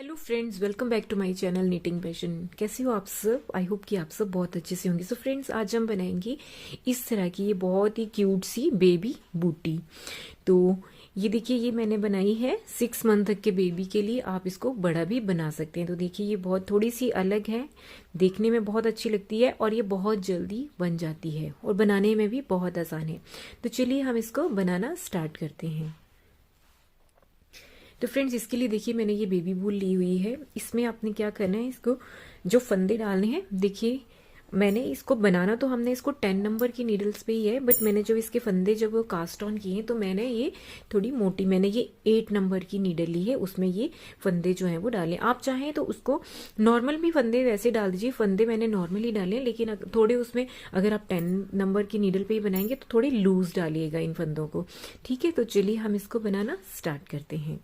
Hello friends, welcome back to my channel knitting passion. कैसे हो आप सब? आई होप कि आप सब बहुत अच्छे से होंगे। सो फ्रेंड्स, आज हम बनाएंगे इस तरह की ये बहुत ही क्यूट सी बेबी बूटी। तो ये देखिए, ये मैंने बनाई है 6 मंथ तक के बेबी के लिए। आप इसको बड़ा भी बना सकते हैं। तो देखिए, ये बहुत थोड़ी सी अलग है, देखने में बहुत अच्छी लगती है और ये बहुत जल्दी बन जाती है और बनाने में भी बहुत आसान है। तो चलिए हम इसको बनाना स्टार्ट करते हैं। तो फ्रेंड्स, इसके लिए देखिए मैंने ये बेबी बूल ली हुई है। इसमें आपने क्या करना है, इसको जो फंदे डालने हैं, देखिए मैंने इसको बनाना तो हमने इसको 10 नंबर की नीडल्स पे ही है, बट मैंने जो इसके फंदे जब वो कास्ट ऑन किए हैं तो मैंने ये थोड़ी मोटी, मैंने ये 8 नंबर की नीडल ली है, उसमें ये फंदे जो हैं वो डालें। आप चाहें तो उसको नॉर्मल भी फंदे वैसे डाल दीजिए। फंदे मैंने नॉर्मली डाले, लेकिन थोड़े उसमें अगर आप 10 नंबर की नीडल पे ही बनाएंगे तो थोड़े लूज डालिएगा इन फंदों को। ठीक है, तो चलिए हम इसको बनाना स्टार्ट करते हैं।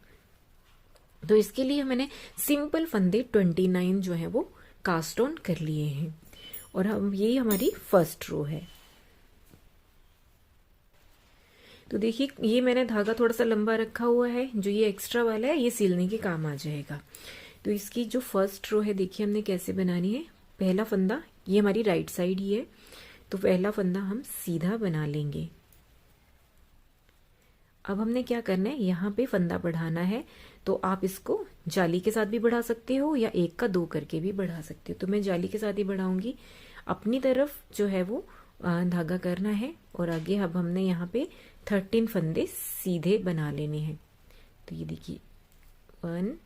तो इसके लिए मैंने सिंपल फंदे 29 जो है वो कास्ट ऑन कर लिए हैं और हम ये हमारी फर्स्ट रो है। तो देखिए, ये मैंने धागा थोड़ा सा लंबा रखा हुआ है, जो ये एक्स्ट्रा वाला है ये सिलने के काम आ जाएगा। तो इसकी जो फर्स्ट रो है, देखिए हमने कैसे बनानी है। पहला फंदा ये हमारी राइट साइड ही है, तो पहला फंदा हम सीधा बना लेंगे। अब हमने क्या करना है, यहाँ पे फंदा बढ़ाना है। तो आप इसको जाली के साथ भी बढ़ा सकते हो या 1 का 2 करके भी बढ़ा सकते हो। तो मैं जाली के साथ ही बढ़ाऊंगी। अपनी तरफ जो है वो धागा करना है और आगे अब हमने यहाँ पे 13 फंदे सीधे बना लेने हैं। तो ये देखिए 1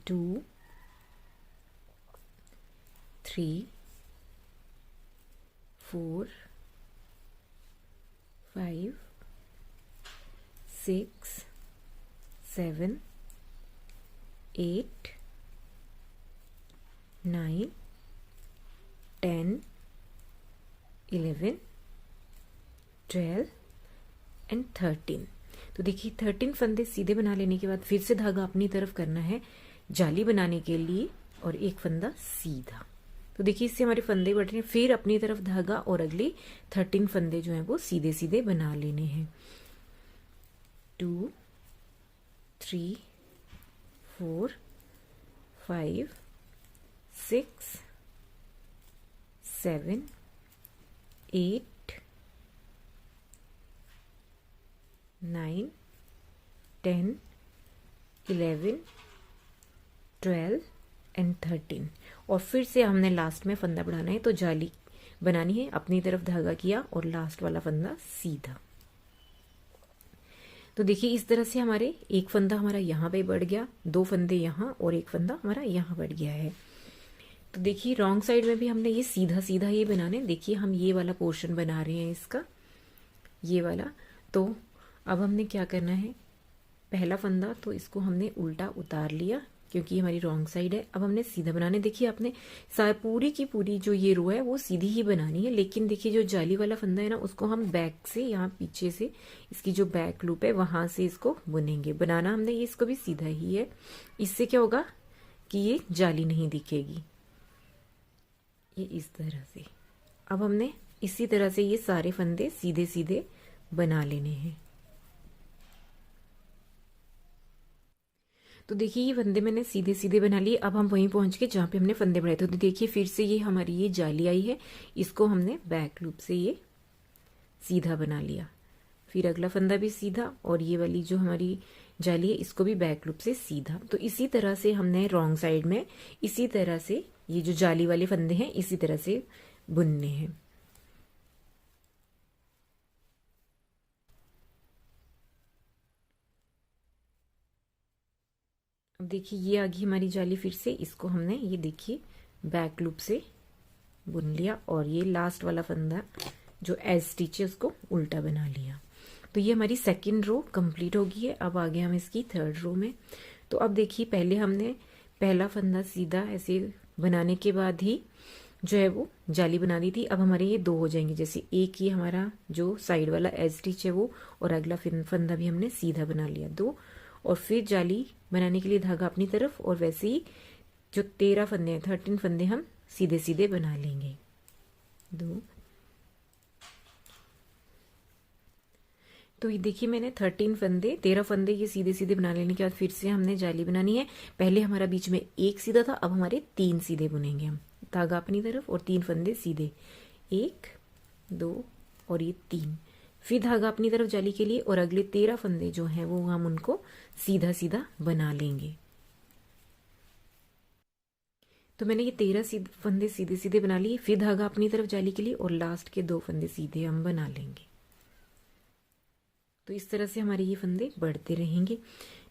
2 3 4 5 6 7 8 9 10 11 12 एंड 13। तो देखिए 13 फंदे सीधे बना लेने के बाद फिर से धागा अपनी तरफ करना है जाली बनाने के लिए और एक फंदा सीधा। तो देखिए इससे हमारे फंदे बढ़ रहे हैं। फिर अपनी तरफ धागा और अगले 13 फंदे जो हैं वो सीधे सीधे बना लेने हैं। 2 3 4 5 6 7 8 9 10 11 12 एंड 13। और फिर से हमने लास्ट में फंदा बढ़ाना है, तो जाली बनानी है, अपनी तरफ धागा किया और लास्ट वाला फंदा सीधा। तो देखिए इस तरह से हमारे एक फंदा हमारा यहाँ पे बढ़ गया, 2 फंदे यहाँ और एक फंदा हमारा यहाँ बढ़ गया है। तो देखिए रॉन्ग साइड में भी हमने ये सीधा सीधा ये बनाने, देखिए हम ये वाला पोर्शन बना रहे हैं इसका, ये वाला। तो अब हमने क्या करना है, पहला फंदा तो इसको हमने उल्टा उतार लिया क्योंकि हमारी रॉन्ग साइड है। अब हमने सीधा बनाने, देखिए आपने पूरी की पूरी जो ये रो है वो सीधी ही बनानी है, लेकिन देखिए जो जाली वाला फंदा है ना उसको हम बैक से, यहाँ पीछे से इसकी जो बैक लूप है वहां से इसको बुनेंगे। बनाना हमने ये इसको भी सीधा ही है। इससे क्या होगा कि ये जाली नहीं दिखेगी, ये इस तरह से। अब हमने इसी तरह से ये सारे फंदे सीधे सीधे बना लेने हैं। तो देखिए ये फंदे मैंने सीधे सीधे बना लिए। अब हम वहीं पहुंच के जहाँ पे हमने फंदे बढ़ाए थे। तो देखिए फिर से ये हमारी ये जाली आई है, इसको हमने बैक लूप से ये सीधा बना लिया। फिर अगला फंदा भी सीधा और ये वाली जो हमारी जाली है इसको भी बैक लूप से सीधा। तो इसी तरह से हमने रॉन्ग साइड में इसी तरह से ये जो जाली वाले फंदे हैं इसी तरह से बुनने हैं। अब देखिए ये आ गई हमारी जाली, फिर से इसको हमने ये देखिए बैक लूप से बुन लिया और ये लास्ट वाला फंदा जो एज स्टिच है उसको उल्टा बना लिया। तो ये हमारी सेकंड रो कंप्लीट हो गई है। अब आ गए हम इसकी थर्ड रो में। तो अब देखिए पहले हमने पहला फंदा सीधा ऐसे बनाने के बाद ही जो है वो जाली बना दी थी। अब हमारे ये 2 हो जाएंगे, जैसे एक ये हमारा जो साइड वाला एज स्टिच है वो, और अगला फंदा भी हमने सीधा बना लिया 2, और फिर जाली बनाने के लिए धागा अपनी तरफ, और वैसे ही जो 13 फंदे हैं 13 फंदे हम सीधे सीधे बना लेंगे। 2 तो ये देखिए मैंने 13 फंदे ये सीधे सीधे बना लेने के बाद फिर से हमने जाली बनानी है। पहले हमारा बीच में एक सीधा था, अब हमारे 3 सीधे बुनेंगे हम। धागा अपनी तरफ और 3 फंदे सीधे, 1 2 और ये 3। फिर धागा अपनी तरफ जाली के लिए और अगले 13 फंदे जो हैं वो हम उनको सीधा सीधा बना लेंगे। तो मैंने ये 13 फंदे सीधे सीधे बना लिए। फिर धागा अपनी तरफ जाली के लिए और लास्ट के 2 फंदे सीधे हम बना लेंगे। तो इस तरह से हमारे ये फंदे बढ़ते रहेंगे।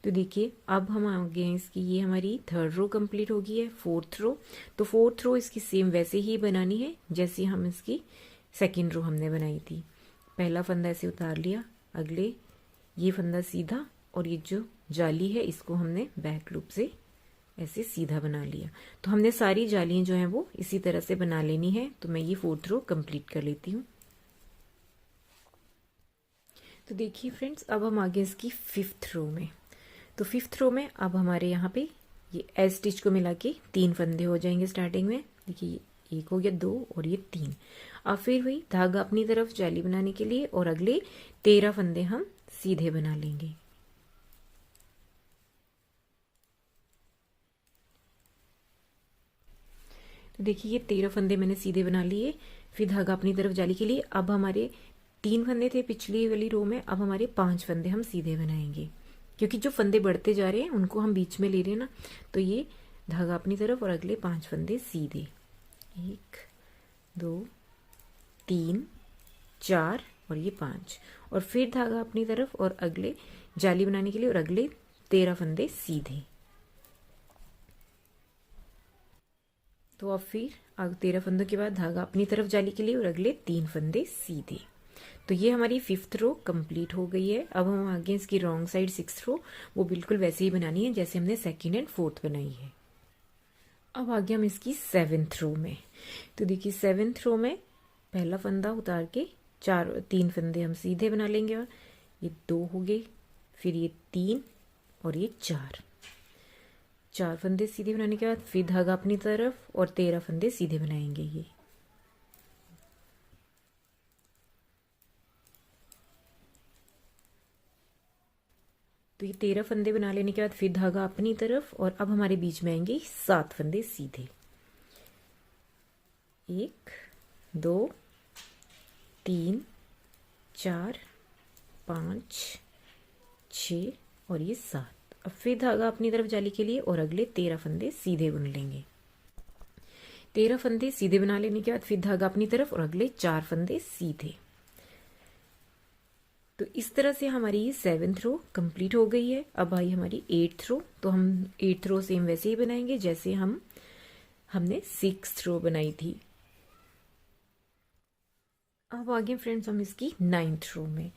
तो देखिए अब हम आ गए इसकी, ये हमारी 3rd रो कंप्लीट हो गई है। 4th रो, तो 4th रो इसकी सेम वैसे ही बनानी है जैसे हम इसकी 2nd रो हमने बनाई थी। पहला फंदा ऐसे उतार लिया, अगले ये फंदा सीधा और ये जो जाली है इसको हमने बैक लूप से ऐसे सीधा बना लिया। तो हमने सारी जालियां जो हैं वो इसी तरह से बना लेनी है। तो मैं ये 4th रो कंप्लीट कर लेती हूँ। तो देखिए फ्रेंड्स अब हम आगे इसकी 5th रो में। तो 5th रो में अब हमारे यहाँ पे ये एज स्टिच को मिला के 3 फंदे हो जाएंगे स्टार्टिंग में। देखिए एक हो गया, 2 और ये 3। अब फिर वही धागा अपनी तरफ जाली बनाने के लिए और अगले 13 फंदे हम सीधे बना लेंगे। तो देखिए ये 13 फंदे मैंने सीधे बना लिए। फिर धागा अपनी तरफ जाली के लिए अब हमारे 3 फंदे थे पिछली वाली रो में, अब हमारे 5 फंदे हम सीधे बनाएंगे क्योंकि जो फंदे बढ़ते जा रहे हैं उनको हम बीच में ले रहे हैं ना। तो ये धागा अपनी तरफ और अगले 5 फंदे सीधे, 1 2 3 4 और ये 5। और फिर धागा अपनी तरफ और अगले जाली बनाने के लिए और अगले 13 फंदे सीधे। तो अब फिर 13 फंदों के बाद धागा अपनी तरफ जाली के लिए और अगले 3 फंदे सीधे। तो ये हमारी 5th रो कंप्लीट हो गई है। अब हम आगे इसकी रॉन्ग साइड 6th रो वो बिल्कुल वैसे ही बनानी है जैसे हमने 2nd एंड 4th बनाई है। अब आगे हम इसकी 7th रो में। तो देखिए 7th रो में पहला फंदा उतार के 3 फंदे हम सीधे बना लेंगे और ये 2 हो गए, फिर ये 3 और ये 4 फंदे सीधे बनाने के बाद फिर धागा अपनी तरफ और 13 फंदे सीधे बनाएंगे ये। तो ये 13 फंदे बना लेने के बाद फिर धागा अपनी तरफ और अब हमारे बीच में आएंगे 7 फंदे सीधे, 1 2 3 4 5 6 और ये 7। अब फिर धागा अपनी तरफ जाली के लिए और अगले 13 फंदे सीधे बुन लेंगे। 13 फंदे सीधे बना लेने के बाद फिर धागा अपनी तरफ और अगले 4 फंदे सीधे। तो इस तरह से हमारी ये 7th रो कंप्लीट हो गई है। अब आई हमारी 8th रो। तो हम 8th रो सेम वैसे ही बनाएंगे जैसे हमने 6th रो बनाई थी। अब आगे फ्रेंड्स हम इसकी 9th रो में।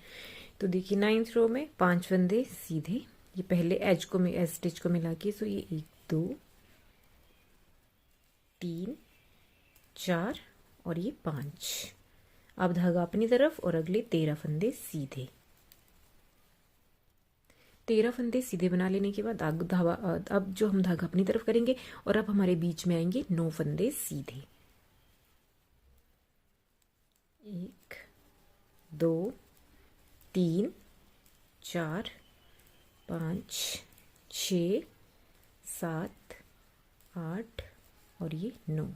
तो देखिए 9th रो में 5 फंदे सीधे, ये पहले एज स्टिच को मिला के, सो ये 1 2 3 4 और ये 5। अब धागा अपनी तरफ और अगले 13 फंदे सीधे। 13 फंदे सीधे बना लेने के बाद अब जो हम धागा अपनी तरफ करेंगे और अब हमारे बीच में आएंगे 9 फंदे सीधे, 1 2 3 4 5 6 7 8 और ये 9।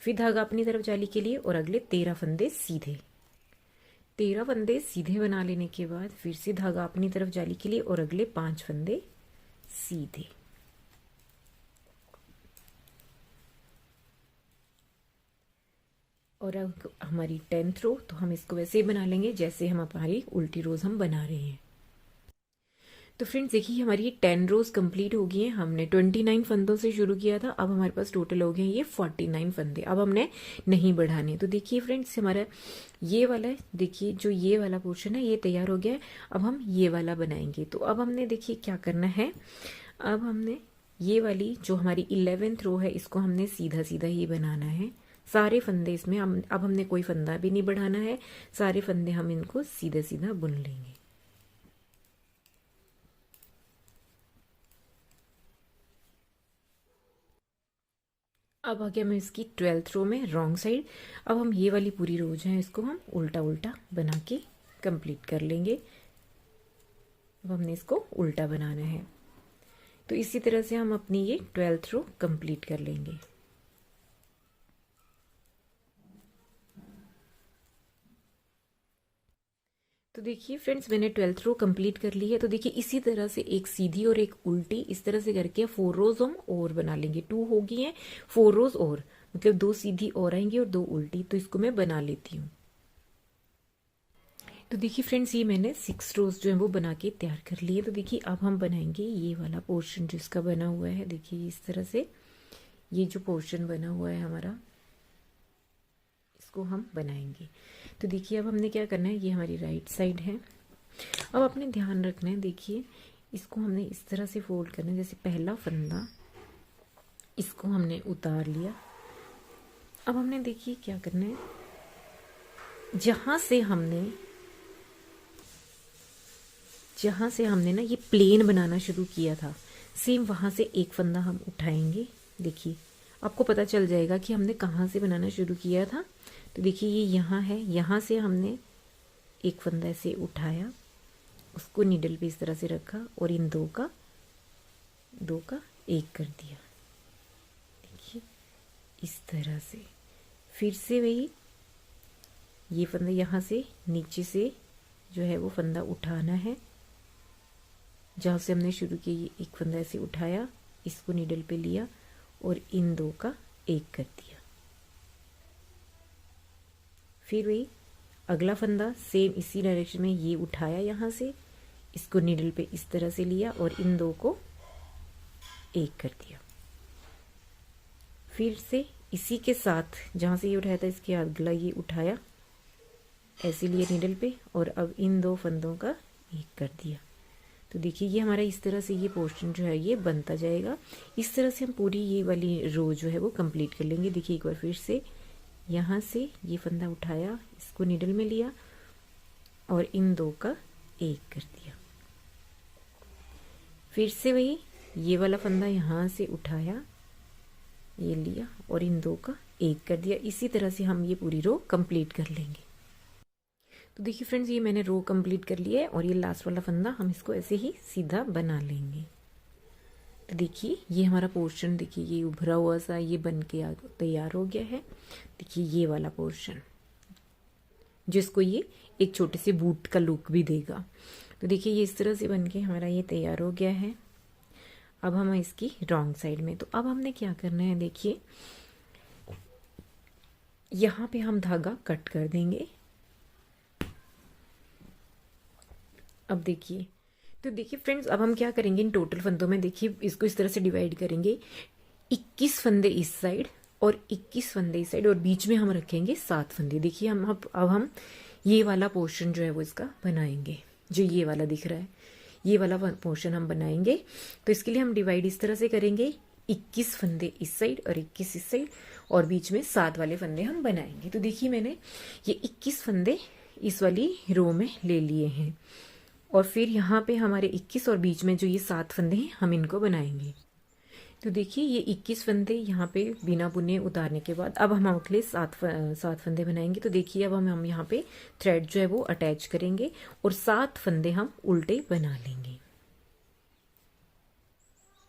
फिर धागा अपनी तरफ जाली के लिए और अगले 13 फंदे सीधे। 13 फंदे सीधे बना लेने के बाद फिर से धागा अपनी तरफ जाली के लिए और अगले 5 फंदे सीधे। और अब हमारी 10th रो, तो हम इसको वैसे ही बना लेंगे जैसे हम हमारी उल्टी रोज हम बना रहे हैं। तो फ्रेंड्स देखिए हमारी 10 रोज कंप्लीट हो गई हैं। हमने 29 फंदों से शुरू किया था, अब हमारे पास टोटल हो गए ये 49 फंदे। अब हमने नहीं बढ़ाने। तो देखिए फ्रेंड्स हमारा ये वाला है, देखिए जो ये वाला पोर्शन है ये तैयार हो गया है। अब हम ये वाला बनाएंगे। तो अब हमने देखिए क्या करना है, अब हमने ये वाली जो हमारी 11th रो है इसको हमने सीधा सीधा ही बनाना है। सारे फंदे इसमें अब हमने कोई फंदा भी नहीं बढ़ाना है, सारे फंदे हम इनको सीधा सीधा बुन लेंगे। अब आ गया मैं इसकी 12th रो में रॉन्ग साइड। अब हम ये वाली पूरी रो जो है इसको हम उल्टा उल्टा बना के कंप्लीट कर लेंगे। अब हमने इसको उल्टा बनाना है। तो इसी तरह से हम अपनी ये 12th रो कंप्लीट कर लेंगे। तो देखिए फ्रेंड्स, मैंने 12th रो कंप्लीट कर ली है। तो देखिए इसी तरह से एक सीधी और एक उल्टी, इस तरह से करके 4 रोज हम और बना लेंगे। 2 हो गई हैं, 4 रोज और, मतलब 2 सीधी और आएंगी और 2 उल्टी। तो इसको मैं बना लेती हूँ। तो देखिए फ्रेंड्स, ये मैंने 6 रोज जो है वो बना के तैयार कर लिए। तो देखिए अब हम बनाएंगे ये वाला पोर्शन जो इसका बना हुआ है। देखिए इस तरह से ये जो पोर्शन बना हुआ है हमारा, इसको हम बनाएंगे। तो देखिए अब हमने क्या करना है, ये हमारी राइट साइड है। अब अपने ध्यान रखना है, देखिए इसको हमने इस तरह से फोल्ड करना है, जैसे पहला फंदा इसको हमने उतार लिया। अब हमने देखिए क्या करना है, जहां से हमने ना ये प्लेन बनाना शुरू किया था, सेम वहां से एक फंदा हम उठाएंगे। देखिए आपको पता चल जाएगा कि हमने कहाँ से बनाना शुरू किया था। तो देखिए ये यहाँ है, यहाँ से हमने एक फंदा ऐसे उठाया, उसको नीडल पे इस तरह से रखा और इन दो का एक कर दिया। देखिए इस तरह से फिर से वही ये फंदा यहाँ से नीचे से जो है वो फंदा उठाना है, जहाँ से हमने शुरू किया। ये एक फंदा ऐसे उठाया, इसको नीडल पे लिया और इन दो का एक कर दिया। फिर वही अगला फंदा सेम इसी डायरेक्शन में ये उठाया, यहाँ से इसको नीडल पे इस तरह से लिया और इन दो को एक कर दिया। फिर से इसी के साथ जहाँ से ये उठाया था इसके अगला ये उठाया, ऐसे लिए नीडल पे और अब इन दो फंदों का एक कर दिया। तो देखिए ये हमारा इस तरह से ये पोर्शन जो है ये बनता जाएगा। इस तरह से हम पूरी ये वाली रो जो है वो कंप्लीट कर लेंगे। देखिए एक बार फिर से यहाँ से ये फंदा उठाया, इसको नीडल में लिया और इन दो का एक कर दिया। फिर से वही ये वाला फंदा यहाँ से उठाया, ये लिया और इन दो का एक कर दिया। इसी तरह से हम ये पूरी रो कंप्लीट कर लेंगे। तो देखिए फ्रेंड्स, ये मैंने रो कंप्लीट कर लिया है और ये लास्ट वाला फंदा हम इसको ऐसे ही सीधा बना लेंगे। तो देखिए ये हमारा पोर्शन, देखिए ये उभरा हुआ सा ये बन के तैयार हो गया है। देखिए ये वाला पोर्शन जिसको ये एक छोटे से बूट का लुक भी देगा। तो देखिए ये इस तरह से बन के हमारा ये तैयार हो गया है। अब हम इसकी रॉन्ग साइड में, तो अब हमने क्या करना है, देखिए यहाँ पे हम धागा कट कर देंगे। अब देखिए, तो देखिए फ्रेंड्स, अब हम क्या करेंगे, इन टोटल फंदों में देखिए इसको इस तरह से डिवाइड करेंगे। 21 फंदे इस साइड और 21 फंदे इस साइड और बीच में हम रखेंगे 7 फंदे। देखिए अब हम ये वाला पोर्शन जो है वो इसका बनाएंगे, जो ये वाला दिख रहा है ये वाला पोर्शन हम बनाएंगे। तो इसके लिए हम डिवाइड इस तरह से करेंगे, 21 फंदे इस साइड और 21 इस साइड और बीच में 7 वाले फंदे हम बनाएंगे। तो देखिए मैंने ये 21 फंदे इस वाली रो में ले लिए हैं और फिर यहाँ पे हमारे 21 और बीच में जो ये 7 फंदे हैं हम इनको बनाएंगे। तो देखिए ये 21 फंदे यहाँ पे बिना बुने उतारने के बाद अब हम अगले 7 फंदे बनाएंगे। तो देखिए अब हम यहाँ पे थ्रेड जो है वो अटैच करेंगे और 7 फंदे हम उल्टे बना लेंगे।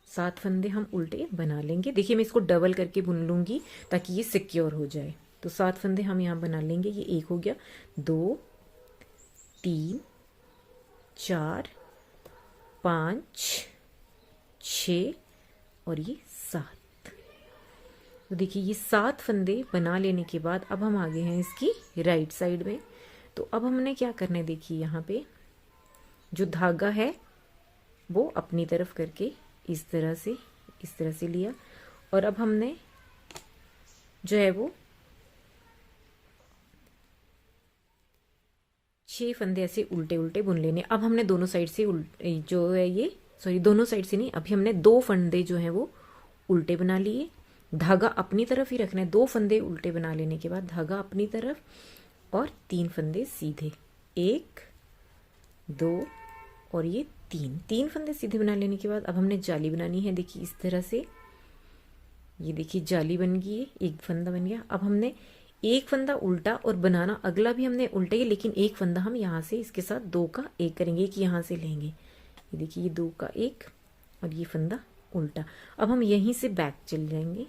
7 फंदे हम उल्टे बना लेंगे। देखिए मैं इसको डबल करके बुन लूंगी ताकि ये सिक्योर हो जाए। तो 7 फंदे हम यहाँ बना लेंगे। ये एक हो गया, 2 3 4 5 6 और ये 7। तो देखिए ये 7 फंदे बना लेने के बाद अब हम आगे हैं इसकी राइट साइड में। तो अब हमने क्या करना है, देखिए यहाँ पे जो धागा है वो अपनी तरफ करके इस तरह से लिया और अब हमने जो है वो 6 फंदे ऐसे उल्टे उल्टे बुन लेने। अब हमने दोनों साइड से जो है ये दोनों साइड से नहीं, अभी हमने 2 फंदे जो हैं वो उल्टे बना लिए। धागा अपनी तरफ ही रखना है। 2 फंदे उल्टे बना लेने के बाद धागा अपनी तरफ और 3 फंदे सीधे, 1 2 और ये 3 फंदे सीधे बना लेने के बाद अब हमने जाली बनानी है। देखिए इस तरह से, ये देखिए जाली बन गई है, एक फंदा बन गया। अब हमने एक फंदा उल्टा और बनाना अगला भी हमने उल्टा ही, लेकिन एक फंदा हम यहाँ से इसके साथ 2 का एक करेंगे, एक यहाँ से लेंगे, ये देखिए ये 2 का 1 और ये फंदा उल्टा। अब हम यहीं से बैक चल जाएंगे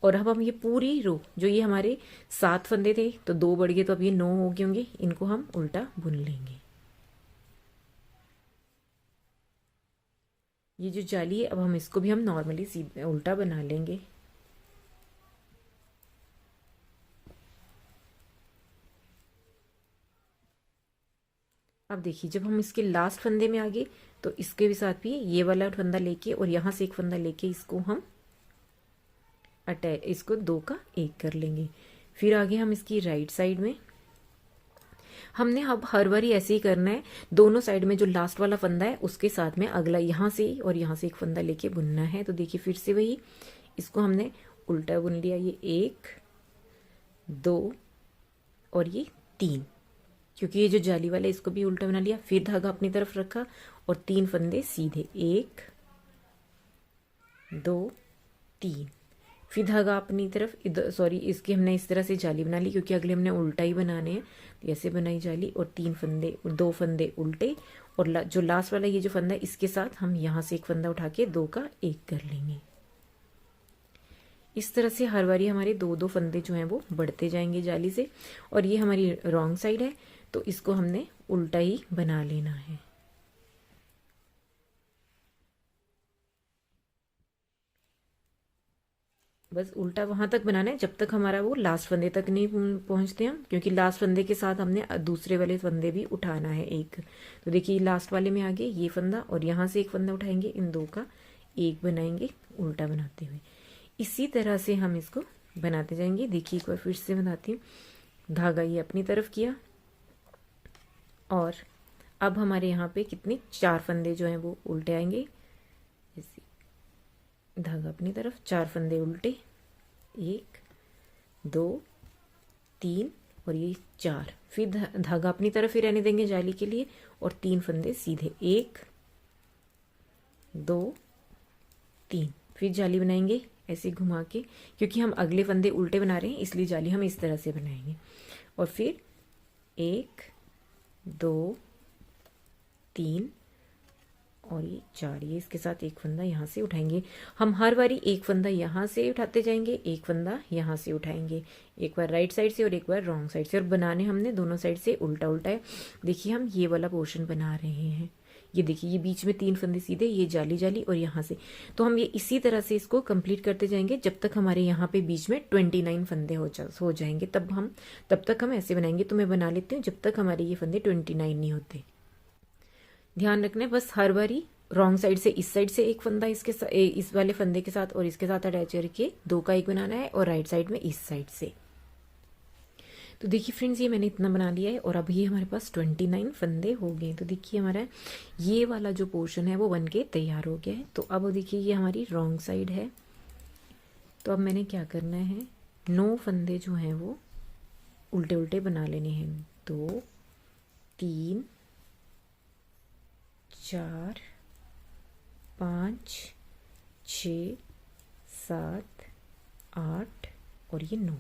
और अब हम ये पूरी रो जो ये हमारे 7 फंदे थे तो 2 बढ़ गए तो अब ये 9 हो गए होंगे, इनको हम उल्टा बुन लेंगे। ये जो जाली है अब हम इसको भी हम नॉर्मली सीधा उल्टा बना लेंगे। अब देखिए जब हम इसके लास्ट फंदे में आ गए तो इसके भी साथ भी ये वाला फंदा लेके और यहाँ से एक फंदा लेके इसको हम अटैच, इसको 2 का 1 कर लेंगे। फिर आगे हम इसकी राइट साइड में हमने अब हर बारी ऐसे ही करना है, दोनों साइड में जो लास्ट वाला फंदा है उसके साथ में अगला यहाँ से और यहाँ से एक फंदा लेके बुनना है। तो देखिए फिर से वही, इसको हमने उल्टा बुन लिया, ये 1 2 और ये 3, क्योंकि ये जो जाली वाला है इसको भी उल्टा बना लिया। फिर धागा अपनी तरफ रखा और 3 फंदे सीधे, 1 2 3। फिर धागा अपनी तरफ इधर, सॉरी इसकी हमने इस तरह से जाली बना ली क्योंकि अगले हमने उल्टा ही बनाने हैं, तो ऐसे बनाई जाली और 3 फंदे, 2 फंदे उल्टे और जो लास्ट वाला ये जो फंदा है इसके साथ हम यहाँ से एक फंदा उठा के 2 का 1 कर लेंगे। इस तरह से हर बारी हमारे 2 फंदे जो हैं वो बढ़ते जाएंगे जाली से। और ये हमारी रॉन्ग साइड है तो इसको हमने उल्टा ही बना लेना है। बस उल्टा वहां तक बनाना है जब तक हमारा वो लास्ट फंदे तक नहीं पहुंचते हम, क्योंकि लास्ट फंदे के साथ हमने दूसरे वाले फंदे भी उठाना है एक। तो देखिए लास्ट वाले में आगे ये फंदा और यहाँ से एक फंदा उठाएंगे, इन 2 का 1 बनाएंगे उल्टा बनाते हुए। इसी तरह से हम इसको बनाते जाएंगे। देखिए एक बार फिर से बनाती हूँ, धागा ये अपनी तरफ किया और अब हमारे यहाँ पे कितने 4 फंदे जो हैं वो उल्टे आएंगे। जैसे धागा अपनी तरफ, 4 फंदे उल्टे, 1 2 3 और ये 4। फिर धागा अपनी तरफ ही रहने देंगे जाली के लिए और 3 फंदे सीधे, 1 2 3। फिर जाली बनाएंगे ऐसे घुमा के, क्योंकि हम अगले फंदे उल्टे बना रहे हैं इसलिए जाली हम इस तरह से बनाएंगे। और फिर 1 2 3 और ये 4, ये इसके साथ एक फंदा यहाँ से उठाएंगे। हम हर बारी एक फंदा यहाँ से उठाते जाएंगे, एक फंदा यहाँ से उठाएंगे, एक बार राइट साइड से और एक बार रॉन्ग साइड से। और बनाने हमने दोनों साइड से उल्टा उल्टा है। देखिए हम ये वाला पोर्शन बना रहे हैं, ये देखिए ये बीच में 3 फंदे सीधे, ये जाली जाली और यहाँ से। तो हम ये इसी तरह से इसको कंप्लीट करते जाएंगे जब तक हमारे यहाँ पे बीच में 29 फंदे हो जाएंगे। तब तक हम ऐसे बनाएंगे। तो मैं बना लेती हूँ जब तक हमारे ये फंदे 29 नहीं होते। ध्यान रखना है बस हर बारी रॉन्ग साइड से इस साइड से एक फंदा इस वाले फंदे के साथ और इसके साथ अटैच करके 2 का 1 बनाना है और राइट साइड में इस साइड से। तो देखिए फ्रेंड्स ये मैंने इतना बना लिया है और अब ये हमारे पास 29 फंदे हो गए। तो देखिए हमारा ये वाला जो पोर्शन है वो बन के तैयार हो गया है। तो अब देखिए ये हमारी रॉन्ग साइड है। तो अब मैंने क्या करना है, 9 फंदे जो हैं वो उल्टे उल्टे बना लेने हैं। 2 3 4 5 6 7 8 और ये 9।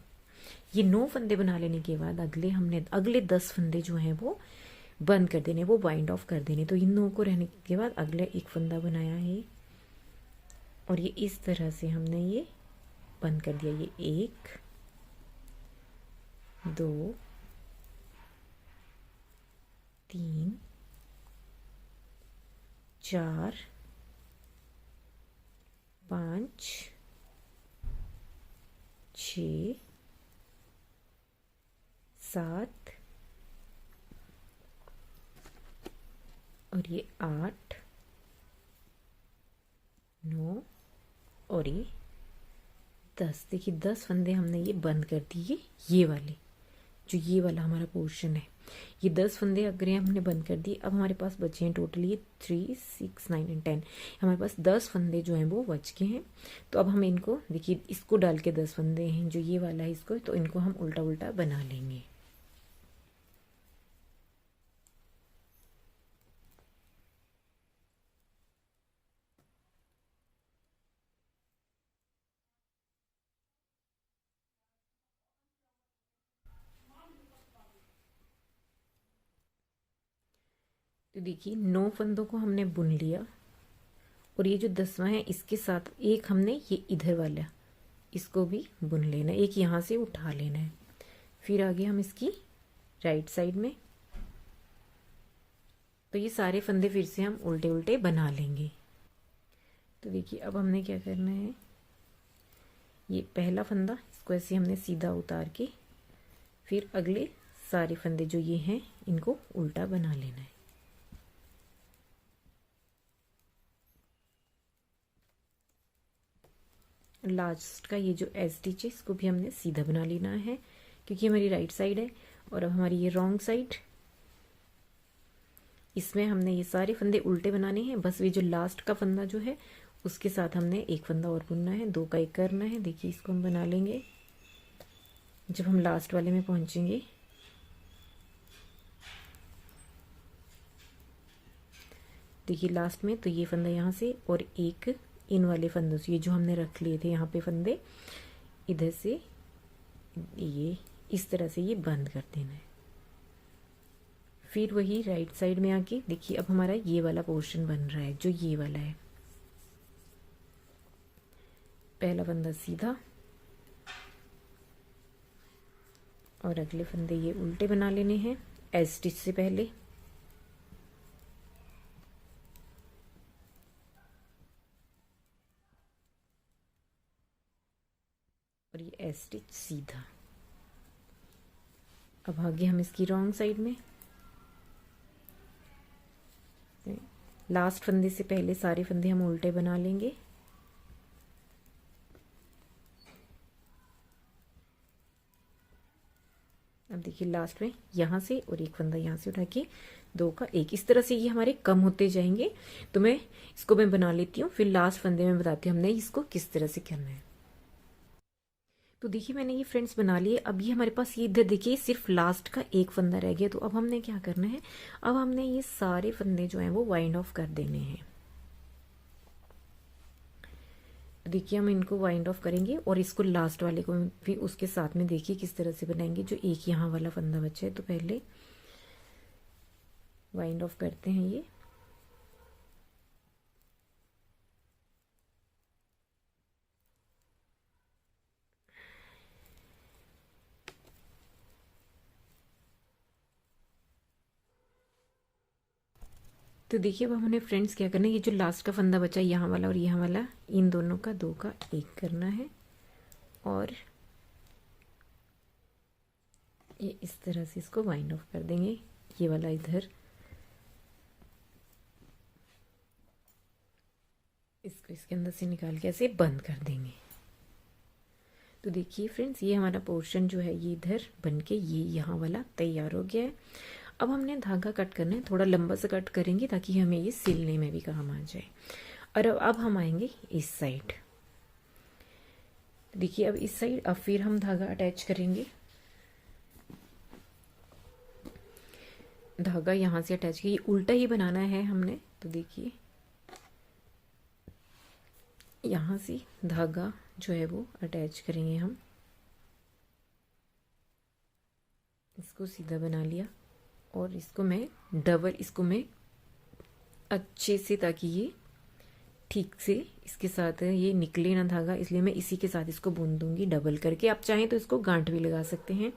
ये 9 फंदे बना लेने के बाद अगले 10 फंदे जो हैं वो बंद कर देने, वो वाइंड ऑफ कर देने। तो इन 9 को रहने के बाद अगले एक फंदा बनाया है और ये इस तरह से हमने ये बंद कर दिया। ये 1 2 3 4 5 6 7 और ये 8 9 और ये 10। देखिए 10 फंदे हमने ये बंद कर दिए, ये वाले जो ये वाला हमारा पोर्शन है, ये 10 फंदे अगर हमने बंद कर दिए। अब हमारे पास बचे हैं टोटल ये 3 6 9 एंड 10। हमारे पास 10 फंदे जो हैं वो बच के हैं। तो अब हम इनको देखिए, इसको डाल के 10 फंदे हैं जो ये वाला है इसको, तो इनको हम उल्टा उल्टा बना लेंगे। तो देखिए 9 फंदों को हमने बुन लिया और ये जो 10वां है इसके साथ एक हमने ये इधर वाला इसको भी बुन लेना है, एक यहाँ से उठा लेना है। फिर आगे हम इसकी राइट साइड में, तो ये सारे फंदे फिर से हम उल्टे उल्टे बना लेंगे। तो देखिए अब हमने क्या करना है, ये पहला फंदा इसको ऐसे हमने सीधा उतार के फिर अगले सारे फंदे जो ये हैं इनको उल्टा बना लेना है। लास्ट का ये जो एज स्टिच है इसको भी हमने सीधा बना लेना है, क्योंकि हमारी राइट साइड है। और अब हमारी ये रॉन्ग साइड, इसमें हमने ये सारे फंदे उल्टे बनाने हैं। बस ये जो लास्ट का फंदा जो है उसके साथ हमने एक फंदा और बुनना है, 2 का 1 करना है। देखिए इसको हम बना लेंगे जब हम लास्ट वाले में पहुंचेंगे। देखिए लास्ट में तो ये फंदा यहाँ से और एक इन वाले फंदों से, ये जो हमने रख लिए थे यहाँ पे फंदे, इधर से ये इस तरह से ये बंद कर देना है। फिर वही राइट साइड में आके देखिए अब हमारा ये वाला पोर्शन बन रहा है, जो ये वाला है। पहला फंदा सीधा और अगले फंदे ये उल्टे बना लेने हैं एज स्टिच से पहले। और ये एज स्टिच सीधा। अब आगे हम इसकी रॉन्ग साइड में, लास्ट फंदे से पहले सारे फंदे हम उल्टे बना लेंगे। अब देखिए लास्ट में यहाँ से और एक फंदा यहाँ से उठा के 2 का 1, इस तरह से ये हमारे कम होते जाएंगे। तो मैं इसको बना लेती हूँ, फिर लास्ट फंदे में बताती हूँ हमने इसको किस तरह से करना है। तो देखिए मैंने ये फ्रेंड्स बना लिए। अब ये हमारे पास ये इधर देखिए सिर्फ लास्ट का एक फंदा रह गया। तो अब हमने क्या करना है, अब हमने ये सारे फंदे जो हैं वो वाइंड ऑफ कर देने हैं। देखिए हम इनको वाइंड ऑफ करेंगे और इसको लास्ट वाले को भी उसके साथ में देखिए किस तरह से बनाएंगे। जो एक यहाँ वाला फंदा बचा है तो पहले वाइंड ऑफ करते हैं ये। तो देखिए अब हमने फ्रेंड्स क्या करना है, ये जो लास्ट का फंदा बचा यहाँ वाला और यहाँ वाला, इन दोनों का 2 का 1 करना है और ये इस तरह से इसको वाइंड ऑफ कर देंगे। ये वाला इधर, इसको इसके अंदर से निकाल के ऐसे बंद कर देंगे। तो देखिए फ्रेंड्स ये हमारा पोर्शन जो है ये इधर बन के ये यहाँ वाला तैयार हो गया है। अब हमने धागा कट करना है, थोड़ा लंबा सा कट करेंगे ताकि हमें ये सिलने में भी काम आ जाए। और अब हम आएंगे इस साइड। देखिए अब इस साइड अब फिर हम धागा अटैच करेंगे। धागा यहाँ से अटैच किया, उल्टा ही बनाना है हमने। तो देखिए यहाँ से धागा जो है वो अटैच करेंगे हम। इसको सीधा बना लिया और इसको मैं डबल, इसको मैं अच्छे से, ताकि ये ठीक से इसके साथ ये निकले ना धागा, इसलिए मैं इसी के साथ इसको बुन दूंगी डबल करके। आप चाहें तो इसको गांठ भी लगा सकते हैं।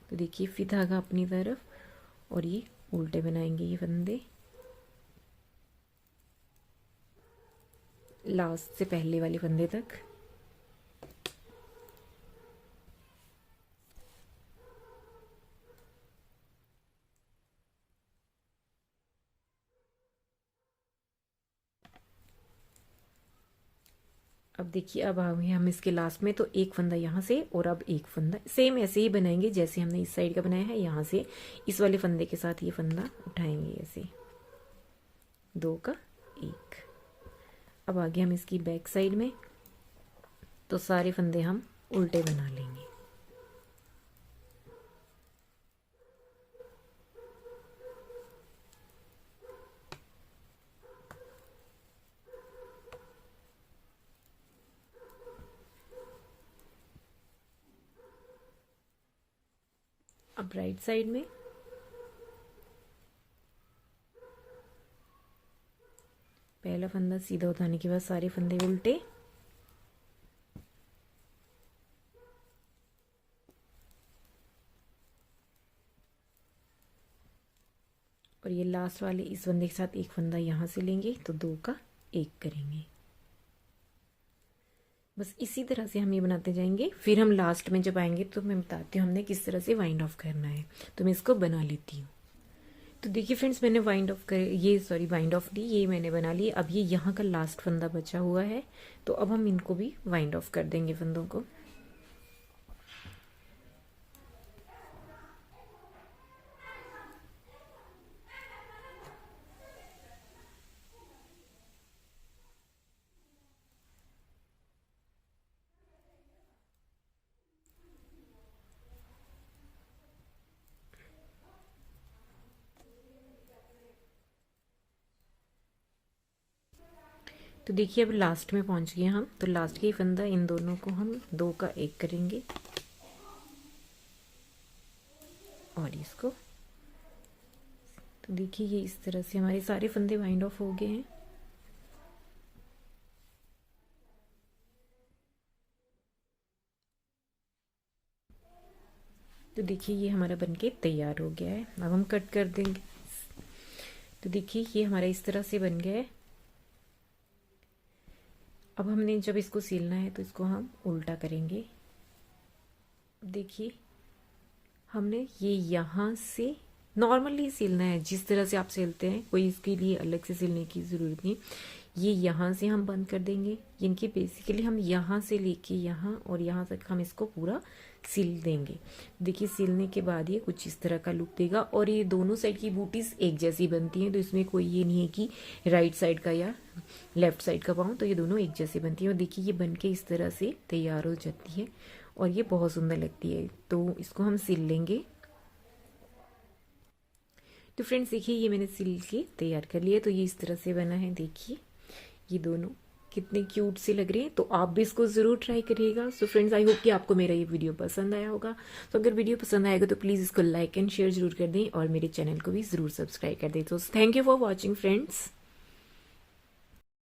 तो देखिए फिर धागा अपनी तरफ और ये उल्टे बनाएंगे ये फंदे लास्ट से पहले वाले फंदे तक। अब देखिए अब आ गए हम इसके लास्ट में, तो एक फंदा यहाँ से और अब एक फंदा सेम ऐसे ही बनाएंगे जैसे हमने इस साइड का बनाया है। यहाँ से इस वाले फंदे के साथ ये फंदा उठाएंगे ऐसे, 2 का 1। अब आगे हम इसकी बैक साइड में, तो सारे फंदे हम उल्टे बना लेंगे। अब राइट साइड में पहला फंदा सीधा उठाने के बाद सारे फंदे उल्टे, और ये लास्ट वाले इस फंदे के साथ एक फंदा यहाँ से लेंगे तो 2 का 1 करेंगे। बस इसी तरह से हम ये बनाते जाएंगे। फिर हम लास्ट में जब आएंगे तो मैं बताती हूँ हमने किस तरह से वाइंड ऑफ करना है। तो मैं इसको बना लेती हूँ। तो देखिए फ्रेंड्स, मैंने वाइंड ऑफ ली, ये मैंने बना ली। अब ये यहाँ का लास्ट फंदा बचा हुआ है, तो अब हम इनको भी वाइंड ऑफ कर देंगे फंदों को। तो देखिए अब लास्ट में पहुंच गए हम। तो लास्ट के फंदा इन दोनों को हम 2 का 1 करेंगे और इसको। तो देखिए ये इस तरह से हमारे सारे फंदे वाइंड ऑफ हो गए हैं। तो देखिए ये हमारा बनके तैयार हो गया है। अब हम कट कर देंगे। तो देखिए ये हमारा इस तरह से बन गया है। अब हमने जब इसको सिलना है तो इसको हम उल्टा करेंगे। देखिए हमने ये यहाँ से नॉर्मली सिलना है, जिस तरह से आप सिलते हैं, कोई इसके लिए अलग से सिलने की ज़रूरत नहीं। ये यहाँ से हम बंद कर देंगे, यानी बेसिकली हम यहाँ से लेके यहाँ और यहाँ तक हम इसको पूरा सिल देंगे। देखिए सिलने के बाद ये कुछ इस तरह का लुक देगा। और ये दोनों साइड की बूटीज एक जैसी बनती हैं, तो इसमें कोई ये नहीं है कि राइट साइड का या लेफ्ट साइड का पाऊँ, तो ये दोनों एक जैसी बनती है। और देखिए ये बन के इस तरह से तैयार हो जाती है और ये बहुत सुंदर लगती है। तो इसको हम सिल लेंगे। तो फ्रेंड्स देखिए ये मैंने सिल के तैयार कर लिया। तो ये इस तरह से बना है। देखिए ये दोनों कितने क्यूट से लग रहे हैं। तो आप भी इसको ज़रूर ट्राई करिएगा। सो फ्रेंड्स आई होप कि आपको मेरा ये वीडियो पसंद आया होगा। तो अगर वीडियो पसंद आएगा तो प्लीज़ इसको लाइक एंड शेयर जरूर कर दें और मेरे चैनल को भी ज़रूर सब्सक्राइब कर दें। तो thank you for watching friends.